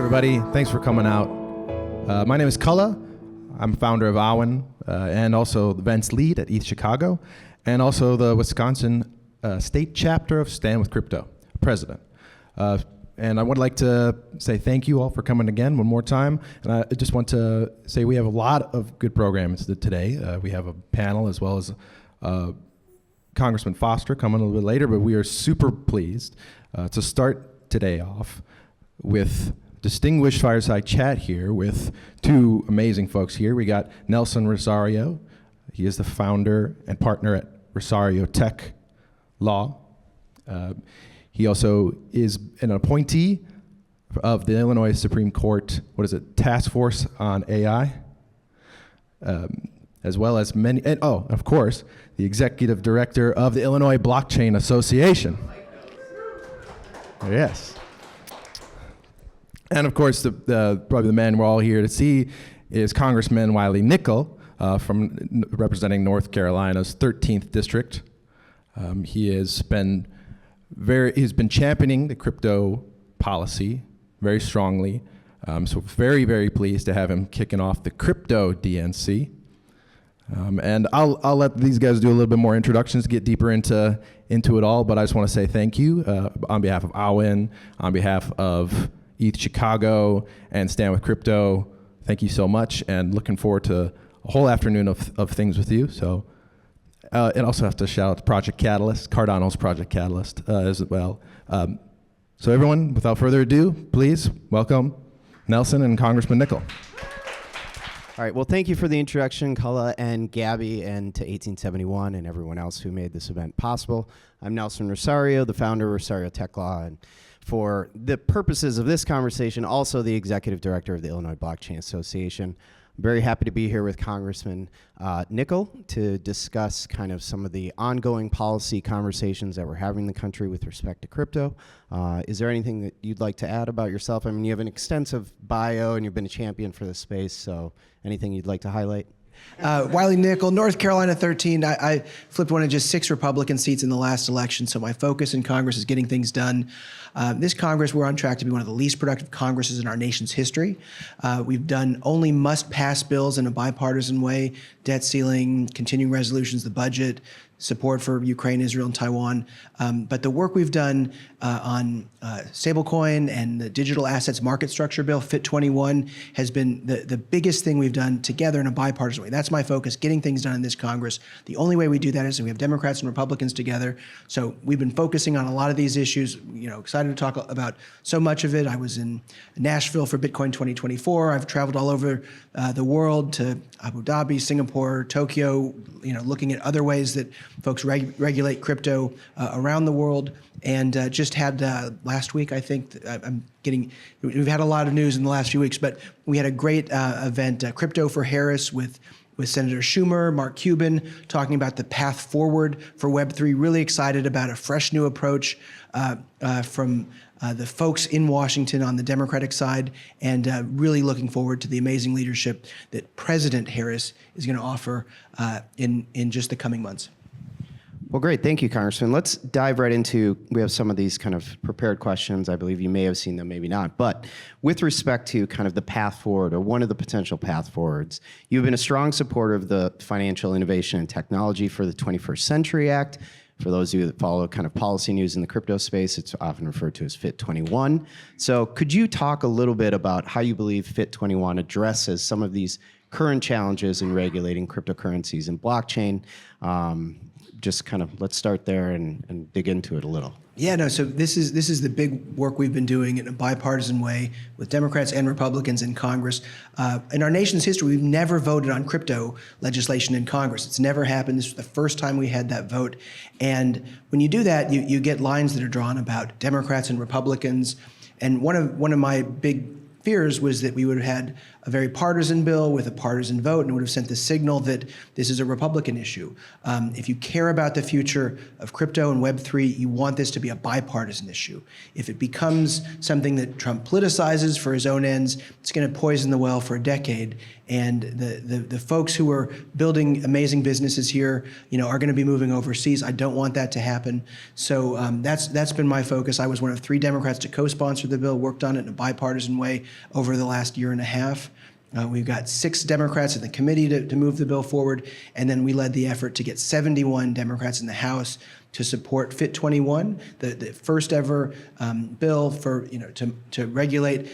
everybody. Thanks for coming out. My name is Kulla. I'm founder of Awen and also the events lead at ETH Chicago, and also the Wisconsin state chapter of Stand with Crypto, president. And I would like to say thank you all for coming again one more time. And I just want to say we have a lot of good programs today. We have a panel as well as Congressman Foster coming a little bit later, but we are super pleased to start today off with distinguished fireside chat here with two amazing folks here. We got Nelson Rosario. He is the founder and partner at Rosario Tech Law. He also is an appointee of the Illinois Supreme Court, Task Force on AI, as well as many, and of course, the executive director of the Illinois Blockchain Association. Yes. And of course, probably the man we're all here to see is Congressman Wiley Nickel from representing North Carolina's 13th district. He's been championing the crypto policy very strongly. So very, very pleased to have him kicking off the CryptoDNC. And I'll let these guys do a little bit more introductions to get deeper into it all. But I just want to say thank you on behalf of Awen, on behalf of ETH Chicago and Stand with Crypto. Thank you so much, and looking forward to a whole afternoon of things with you. So, and also have to shout out to Project Catalyst, Cardano's Project Catalyst as well. So everyone, without further ado, please welcome Nelson and Congressman Nickel. All right, well, thank you for the introduction, Kulla and Gabby, and to 1871 and everyone else who made this event possible. I'm Nelson Rosario, the founder of Rosario Tech Law, and for the purposes of this conversation, also the executive director of the Illinois Blockchain Association. I'm very happy to be here with Congressman Nickel to discuss kind of some of the ongoing policy conversations that we're having in the country with respect to crypto. Is there anything that you'd like to add about yourself? I mean, you have an extensive bio and you've been a champion for this space, so anything you'd like to highlight? Wiley Nickel, North Carolina 13. I flipped one of just 6 Republican seats in the last election, so my focus in Congress is getting things done. This Congress, we're on track to be one of the least productive Congresses in our nation's history. We've done only must-pass bills in a bipartisan way: debt ceiling, continuing resolutions, the budget, support for Ukraine, Israel, and Taiwan. But the work we've done on stablecoin and the digital assets market structure bill, FIT21, has been the biggest thing we've done together in a bipartisan way. That's my focus, getting things done in this Congress. The only way we do that is we have Democrats and Republicans together. So we've been focusing on a lot of these issues, excited to talk about so much of it. I was in Nashville for Bitcoin 2024. I've traveled all over the world to Abu Dhabi, Singapore, Tokyo, looking at other ways that folks regulate crypto around the world. And just had last week, I think, we've had a lot of news in the last few weeks, but we had a great event, Crypto for Harris, with Senator Schumer, Mark Cuban, talking about the path forward for Web3. Really excited about a fresh new approach from the folks in Washington on the Democratic side, and really looking forward to the amazing leadership that President Harris is going to offer in just the coming months. Well, great. Thank you, Congressman. Let's dive right into, we have some of these kind of prepared questions. I believe you may have seen them, maybe not. But with respect to kind of the path forward, or one of the potential path forwards, you've been a strong supporter of the Financial Innovation and Technology for the 21st Century Act. For those of you that follow kind of policy news in the crypto space, it's often referred to as FIT21. So could you talk a little bit about how you believe FIT21 addresses some of these current challenges in regulating cryptocurrencies and blockchain? Just kind of, let's start there and dig into it a little. Yeah, no, so this is the big work we've been doing in a bipartisan way with Democrats and Republicans in Congress. In our nation's history, we've never voted on crypto legislation in Congress. It's never happened. This was the first time we had that vote. And when you do that, you get lines that are drawn about Democrats and Republicans. And one of my big fears was that we would have had very partisan bill with a partisan vote, and it would have sent the signal that this is a Republican issue. If you care about the future of crypto and Web3, you want this to be a bipartisan issue. If it becomes something that Trump politicizes for his own ends, it's going to poison the well for a decade. And the folks who are building amazing businesses here, are going to be moving overseas. I don't want that to happen. So that's been my focus. I was one of 3 Democrats to co-sponsor the bill, worked on it in a bipartisan way over the last year and a half. We've got 6 Democrats in the committee to move the bill forward, and then we led the effort to get 71 Democrats in the House to support Fit 21, the first ever bill for to regulate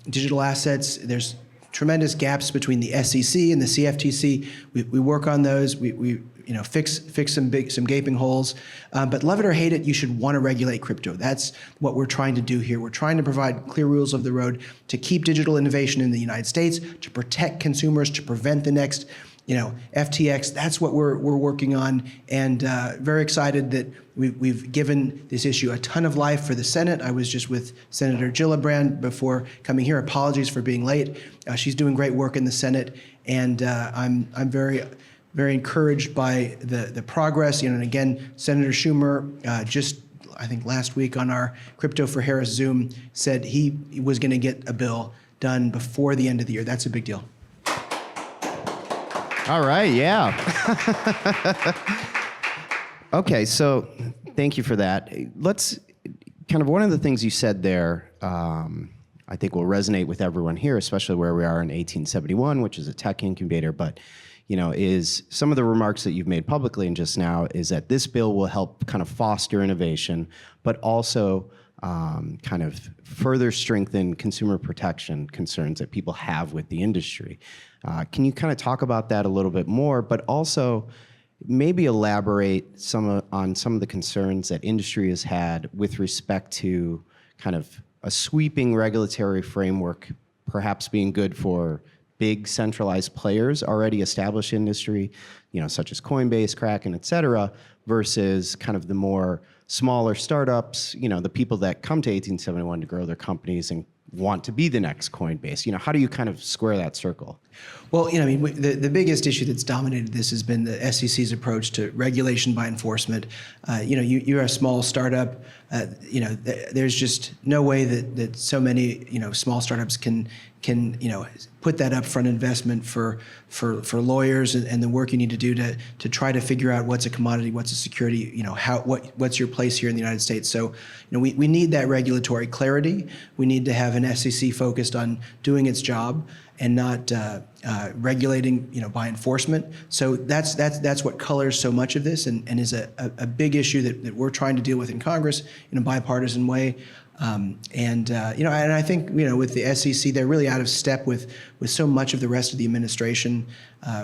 digital assets. There's tremendous gaps between the SEC and the CFTC. We work on those. We fix some gaping holes. But love it or hate it, you should want to regulate crypto. That's what we're trying to do here. We're trying to provide clear rules of the road to keep digital innovation in the United States, to protect consumers, to prevent the next FTX. That's what we're working on, and very excited that we've given this issue a ton of life for the Senate. I was just with Senator Gillibrand before coming here. Apologies for being late. She's doing great work in the Senate, and I'm very encouraged by the progress. And again, Senator Schumer just, I think last week on our Crypto for Harris Zoom, said he was going to get a bill done before the end of the year. That's a big deal. All right, yeah. Okay, so thank you for that. Let's kind of, one of the things you said there, I think will resonate with everyone here, especially where we are in 1871, which is a tech incubator, but is some of the remarks that you've made publicly and just now is that this bill will help kind of foster innovation, but also kind of further strengthen consumer protection concerns that people have with the industry. Can you kind of talk about that a little bit more, but also maybe elaborate on some of the concerns that industry has had with respect to kind of a sweeping regulatory framework perhaps being good for big centralized players already established industry, such as Coinbase, Kraken, et cetera, versus kind of the more smaller startups, the people that come to 1871 to grow their companies and want to be the next Coinbase. How do you kind of square that circle? Well, the biggest issue that's dominated this has been the SEC's approach to regulation by enforcement. You're a small startup. There's just no way that so many small startups can put that upfront investment for lawyers and the work you need to do to try to figure out what's a commodity, what's a security, what's your place here in the United States. So we need that regulatory clarity. We need to have an SEC focused on doing its job and not regulating by enforcement. So that's what colors so much of this and is a big issue that we're trying to deal with in Congress in a bipartisan way. And I think with the SEC, they're really out of step with so much of the rest of the administration.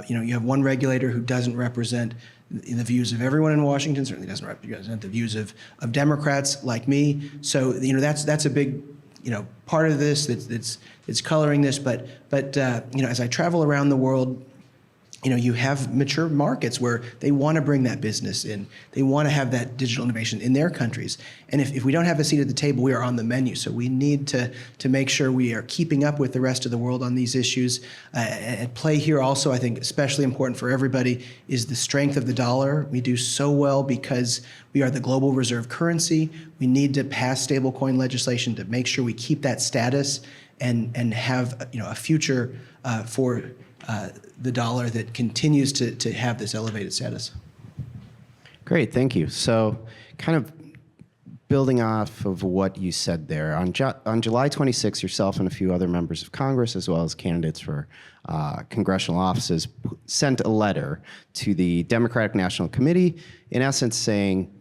You have one regulator who doesn't represent the views of everyone in Washington, certainly doesn't represent the views of Democrats like me. So that's a big part of this that's coloring this. But as I travel around the world, you have mature markets where they want to bring that business in. They want to have that digital innovation in their countries. And if we don't have a seat at the table, we are on the menu. So we need to make sure we are keeping up with the rest of the world on these issues. At play here also, I think especially important for everybody, is the strength of the dollar. We do so well because we are the global reserve currency. We need to pass stablecoin legislation to make sure we keep that status and have a future for the dollar that continues to have this elevated status. Great, thank you. So kind of building off of what you said there, on July 26th, yourself and a few other members of Congress, as well as candidates for congressional offices, sent a letter to the Democratic National Committee, in essence saying,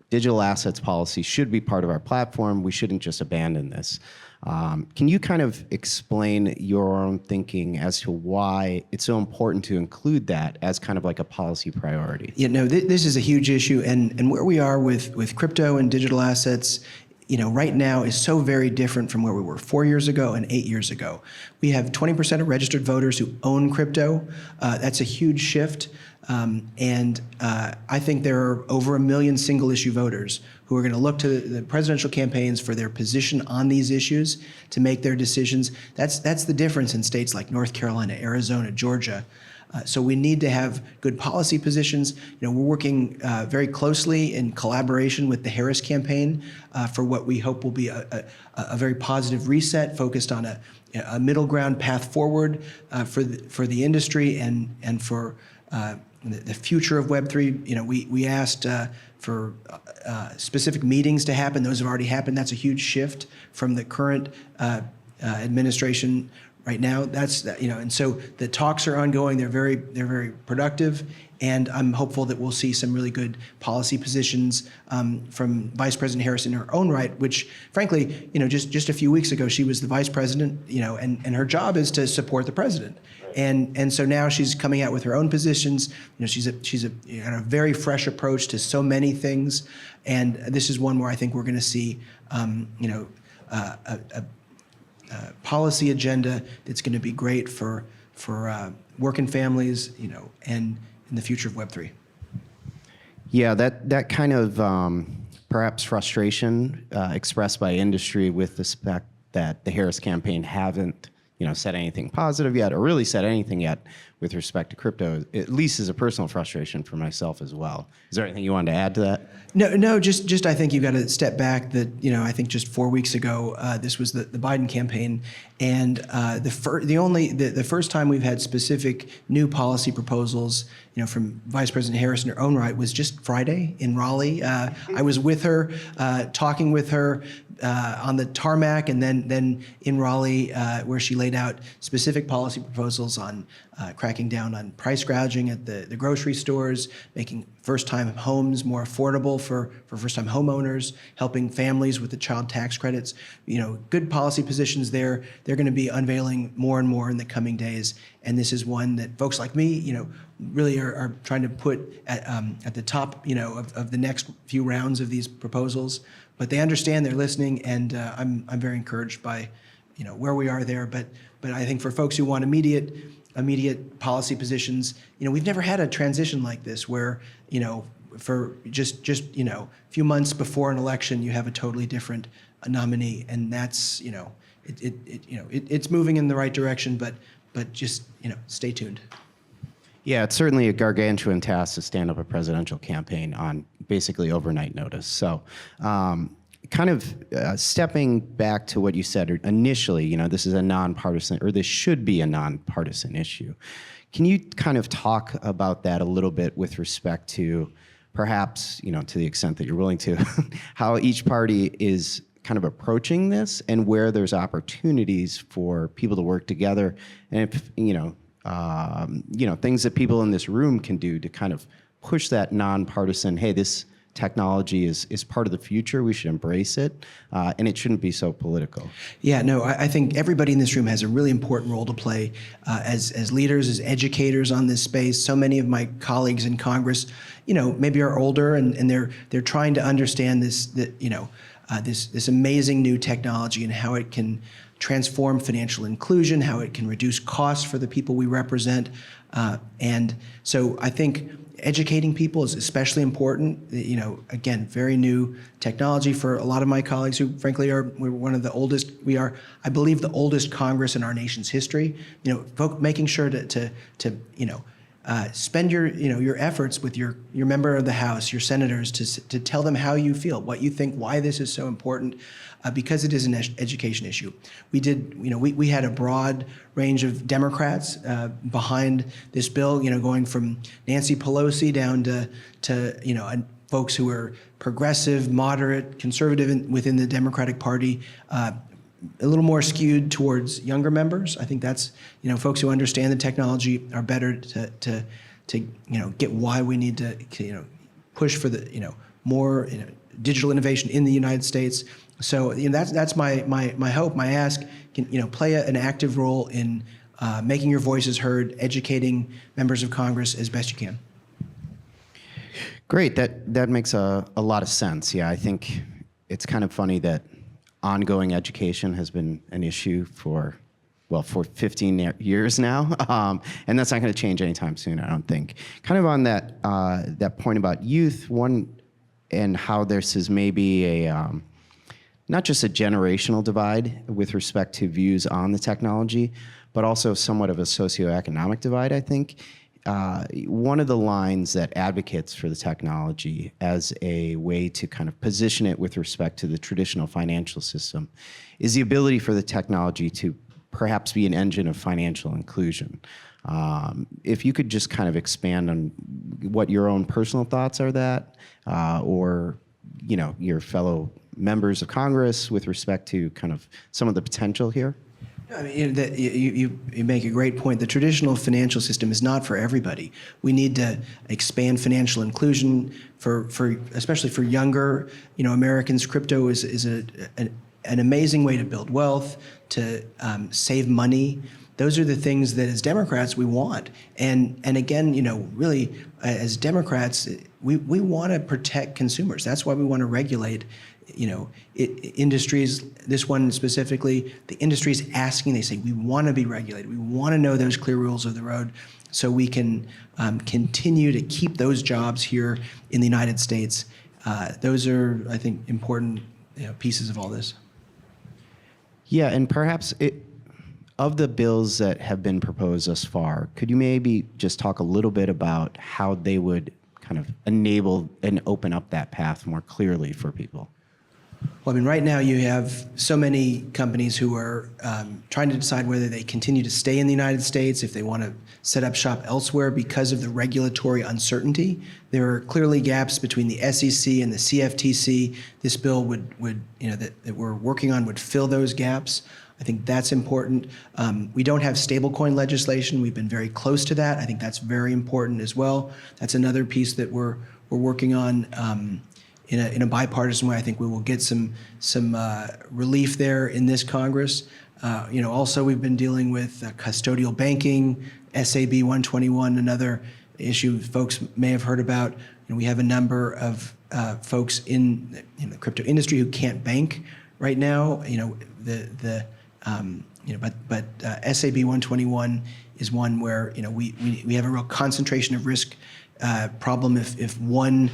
digital assets policy should be part of our platform. We shouldn't just abandon this. Can you kind of explain your own thinking as to why it's so important to include that as kind of like a policy priority? This is a huge issue, and where we are with crypto and digital assets, right now is so very different from where we were 4 years ago and 8 years ago. We have 20% of registered voters who own crypto. That's a huge shift. I think there are over 1 million single-issue voters who are going to look to the presidential campaigns for their position on these issues to make their decisions. That's the difference in states like North Carolina, Arizona, Georgia. So we need to have good policy positions. We're working very closely in collaboration with the Harris campaign for what we hope will be a very positive reset focused on a middle ground path forward for the industry and for the future of Web3. We asked for specific meetings to happen. Those have already happened. That's a huge shift from the current administration right now. And so the talks are ongoing. They're very productive, and I'm hopeful that we'll see some really good policy positions from Vice President Harris in her own right. Which, frankly, just a few weeks ago, she was the vice president, and her job is to support the president. And so now she's coming out with her own positions. She's a very fresh approach to so many things, and this is one where I think we're going to see a policy agenda that's going to be great for working families, and in the future of Web3. Yeah, that kind of perhaps frustration expressed by industry with the fact that the Harris campaign haven't said anything positive yet, or really said anything yet with respect to crypto, at least is a personal frustration for myself as well. Is there anything you wanted to add to that? No, just I think you've got to step back. That I think just 4 weeks ago, this was the Biden campaign, and the first time we've had specific new policy proposals, from Vice President Harris in her own right was just Friday in Raleigh. I was with her, talking with her on the tarmac, and then in Raleigh, where she laid out specific policy proposals on cracking down on price gouging at the grocery stores, making first-time homes more affordable for first-time homeowners, helping families with the child tax credits. Good policy positions there. They're going to be unveiling more and more in the coming days, and this is one that folks like me, really are trying to put at the top, of the next few rounds of these proposals. But they understand, they're listening, and I'm very encouraged by, where we are there. But I think for folks who want immediate policy positions, we've never had a transition like this where, for just a few months before an election, you have a totally different nominee, and that's, it's moving in the right direction. But just stay tuned. Yeah, it's certainly a gargantuan task to stand up a presidential campaign on basically overnight notice. So kind of stepping back to what you said initially, this is a nonpartisan, or this should be a nonpartisan issue. Can you kind of talk about that a little bit with respect to perhaps, to the extent that you're willing to, how each party is kind of approaching this and where there's opportunities for people to work together, and if, things that people in this room can do to kind of push that nonpartisan, hey, this technology is part of the future, we should embrace it, and it shouldn't be so political. Yeah, no, I think everybody in this room has a really important role to play as leaders, as educators on this space. So many of my colleagues in Congress, maybe are older, and they're trying to understand this amazing new technology and how it can transform financial inclusion, how it can reduce costs for the people we represent. And so I think educating people is especially important. Again, very new technology for a lot of my colleagues who, frankly, we're one of the oldest. We are, I believe, the oldest Congress in our nation's history. Making sure to spend your efforts with your member of the House, your senators, to tell them how you feel, what you think, why this is so important, because it is an education issue. We had a broad range of Democrats behind this bill, going from Nancy Pelosi down to folks who are progressive, moderate, conservative within the Democratic Party. A little more skewed towards younger members. I think that's, folks who understand the technology are better to get why we need to, push for the, more, digital innovation in the United States. So, that's my hope, my ask. Can, play an active role in making your voices heard, educating members of Congress as best you can. Great, that makes a lot of sense. Yeah, I think it's kind of funny that ongoing education has been an issue for for 15 years now, and that's not going to change anytime soon, I don't think. Kind of on that point about youth, and how this is maybe not just a generational divide with respect to views on the technology, but also somewhat of a socioeconomic divide, I think. One of the lines that advocates for the technology as a way to kind of position it with respect to the traditional financial system is the ability for the technology to perhaps be an engine of financial inclusion. If you could just kind of expand on what your own personal thoughts are that, or your fellow members of Congress with respect to kind of some of the potential here. I mean, you make a great point. The traditional financial system is not for everybody. We need to expand financial inclusion for especially for younger Americans. Crypto is an amazing way to build wealth, to save money. Those are the things that as Democrats we want. And again, really as Democrats, we want to protect consumers. That's why we want to regulate industries, this one specifically, the industry's asking, they say, we want to be regulated. We want to know those clear rules of the road so we can continue to keep those jobs here in the United States. Those are, I think, important pieces of all this. Yeah, and perhaps of the bills that have been proposed thus far, could you maybe just talk a little bit about how they would kind of enable and open up that path more clearly for people? Well, I mean, right now you have so many companies who are trying to decide whether they continue to stay in the United States, if they want to set up shop elsewhere because of the regulatory uncertainty. There are clearly gaps between the SEC and the CFTC. This bill that we're working on would fill those gaps. I think that's important. We don't have stablecoin legislation. We've been very close to that. I think that's very important as well. That's another piece that we're working on. In a bipartisan way, I think we will get some relief there in this Congress. Also we've been dealing with custodial banking, SAB 121, another issue folks may have heard about. We have a number of folks in the crypto industry who can't bank right now. But SAB 121 is one where we have a real concentration of risk problem if one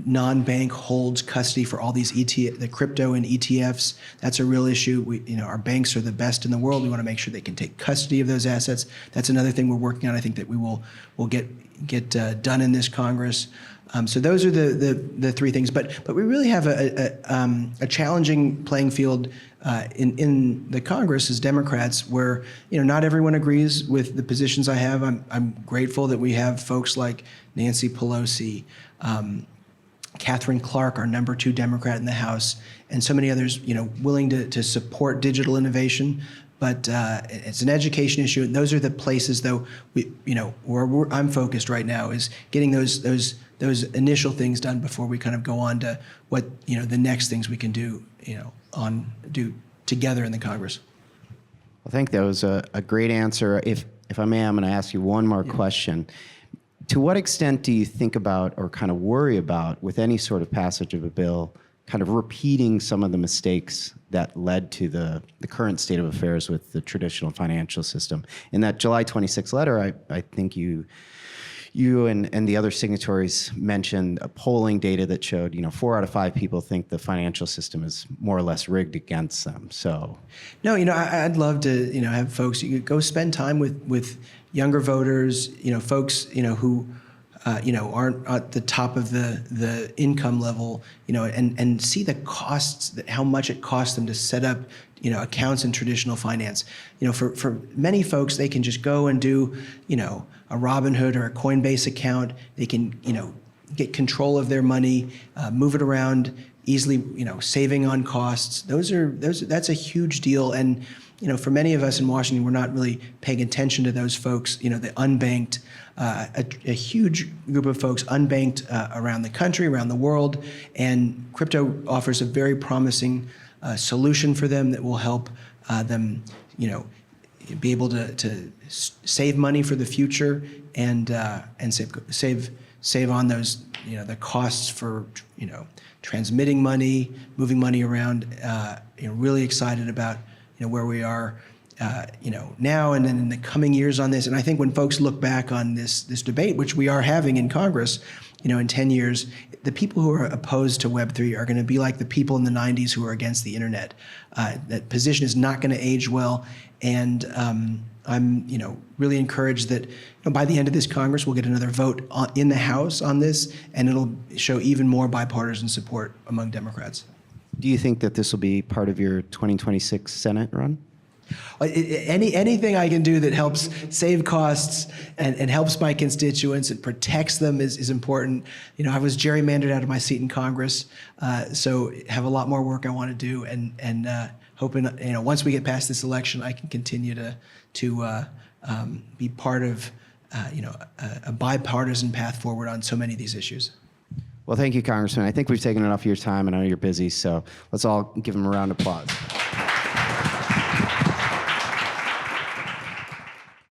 non-bank holds custody for all these the crypto and ETFs. That's a real issue. Our banks are the best in the world. We want to make sure they can take custody of those assets. That's another thing we're working on. I think that we'll get done in this Congress. So those are the three things. But we really have a challenging playing field in the Congress as Democrats, where not everyone agrees with the positions I have. I'm grateful that we have folks like Nancy Pelosi, Catherine Clark, our number 2 Democrat in the House, and so many others, willing to support digital innovation. But it's an education issue, and those are the places, though, where I'm focused right now is getting those initial things done before we kind of go on to what the next things we can do do together in the Congress. I think that was a great answer. If I may, I'm going to ask you one more question. To what extent do you think about or kind of worry about with any sort of passage of a bill kind of repeating some of the mistakes that led to the current state of affairs with the traditional financial system? In that July 26 letter, I think you and the other signatories mentioned a polling data that showed 4 out of 5 people think the financial system is more or less rigged against them. So, no, I'd love to have folks go spend time with younger voters, folks who aren't at the top of the income level, and see the costs, how much it costs them to set up accounts in traditional finance. For many folks, they can just go and do a Robinhood or a Coinbase account. They can get control of their money, move it around easily, saving on costs. That's a huge deal. And for many of us in Washington, we're not really paying attention to those folks, the unbanked, a huge group of folks unbanked around the country, around the world. And crypto offers a very promising solution for them that will help them, be able to save money for the future and save on those, the costs for, transmitting money, moving money around. Really excited about where we are now and then in the coming years on this. And I think when folks look back on this debate, which we are having in Congress, in 10 years, the people who are opposed to Web3 are going to be like the people in the 90s who are against the internet. That position is not going to age well. And I'm, really encouraged that by the end of this Congress, we'll get another vote in the House on this, and it'll show even more bipartisan support among Democrats. Do you think that this will be part of your 2026 Senate run? Anything I can do that helps save costs and helps my constituents and protects them is important. I was gerrymandered out of my seat in Congress, so have a lot more work I want to do, and hoping once we get past this election, I can continue to be part of a bipartisan path forward on so many of these issues. Well, thank you, Congressman. I think we've taken enough of your time, and I know you're busy, so let's all give him a round of applause.